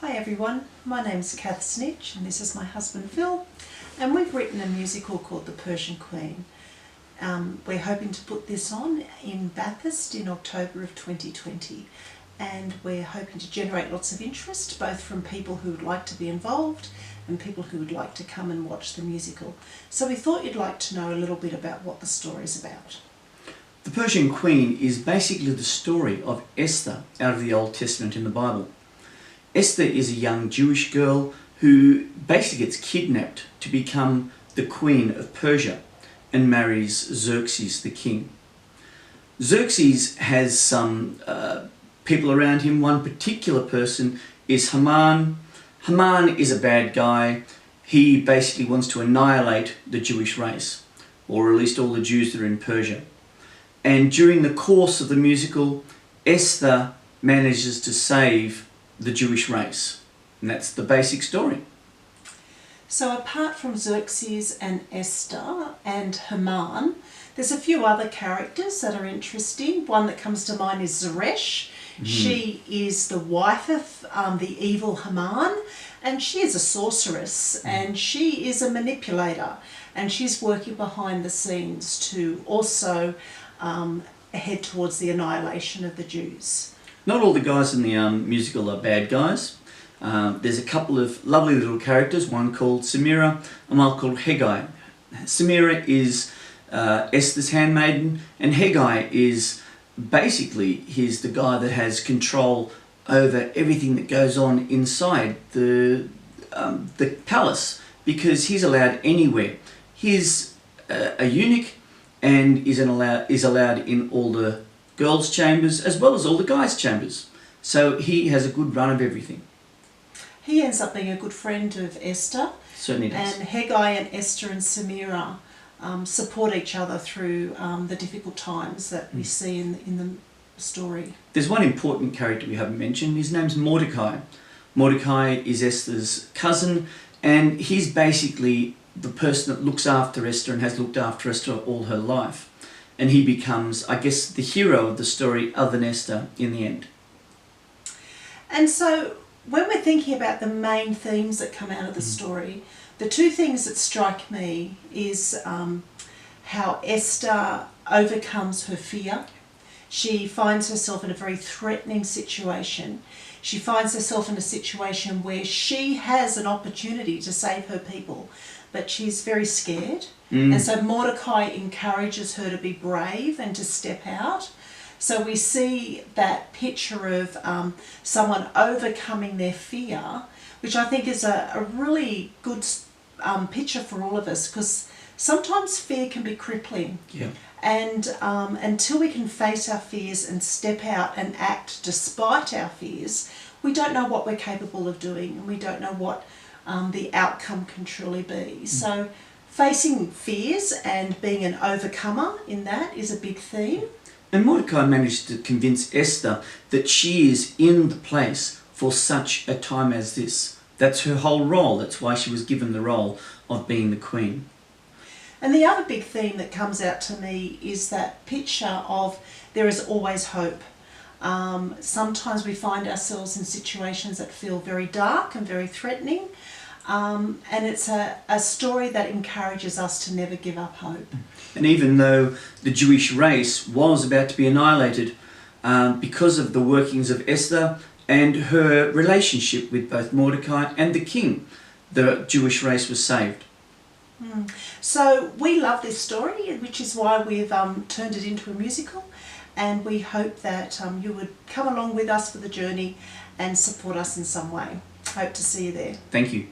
Hi everyone, my name's Cath Snitch and this is my husband Phil, and we've written a musical called The Persian Queen. We're hoping to put this on in Bathurst in October of 2020, and we're hoping to generate lots of interest both from people who would like to be involved and people who would like to come and watch the musical. So we thought you'd like to know a little bit about what the story's about. The Persian Queen is basically the story of Esther out of the Old Testament in the Bible. Esther is a young Jewish girl who basically gets kidnapped to become the Queen of Persia and marries Xerxes the king. Xerxes has some people around him. One particular person is Haman. Haman is a bad guy. He basically wants to annihilate the Jewish race, or at least all the Jews that are in Persia. And during the course of the musical, Esther manages to save the Jewish race. And that's the basic story. So apart from Xerxes and Esther and Haman, there's a few other characters that are interesting. One that comes to mind is Zeresh. She is the wife of the evil Haman, and she is a sorceress and she is a manipulator, and she's working behind the scenes to also head towards the annihilation of the Jews. Not all the guys in the musical are bad guys. There's a couple of lovely little characters, one called Samira and one called Hegai. Samira is Esther's handmaiden, and Hegai is basically the guy that has control over everything that goes on inside the palace, because he's allowed anywhere. He's a eunuch and is allowed in all the girls' chambers as well as all the guys' chambers. So he has a good run of everything. He ends up being a good friend of Esther. Certainly does. And Hegai and Esther and Samira support each other through the difficult times that we see in the story. There's one important character we haven't mentioned. His name's Mordecai. Mordecai is Esther's cousin, and he's basically the person that looks after Esther and has looked after Esther all her life. And he becomes, I guess, the hero of the story other than Esther in the end. And so when we're thinking about the main themes that come out of the story, the two things that strike me is how Esther overcomes her fear. She finds herself in a very threatening situation. She finds herself in a situation where she has an opportunity to save her people, but she's very scared. And so Mordecai encourages her to be brave and to step out. So we see that picture of someone overcoming their fear, which I think is a really good picture for all of us, because sometimes fear can be crippling. Yeah. And until we can face our fears and step out and act despite our fears, we don't know what we're capable of doing, and we don't know what the outcome can truly be. So facing fears and being an overcomer in that is a big theme. And Mordecai managed to convince Esther that she is in the place for such a time as this. That's her whole role. That's why she was given the role of being the queen. And the other big theme that comes out to me is that picture of there is always hope. Sometimes we find ourselves in situations that feel very dark and very threatening. And it's a story that encourages us to never give up hope. And even though the Jewish race was about to be annihilated, because of the workings of Esther and her relationship with both Mordecai and the king, the Jewish race was saved. So we love this story, which is why we've turned it into a musical, and we hope that you would come along with us for the journey and support us in some way. Hope to see you there. Thank you.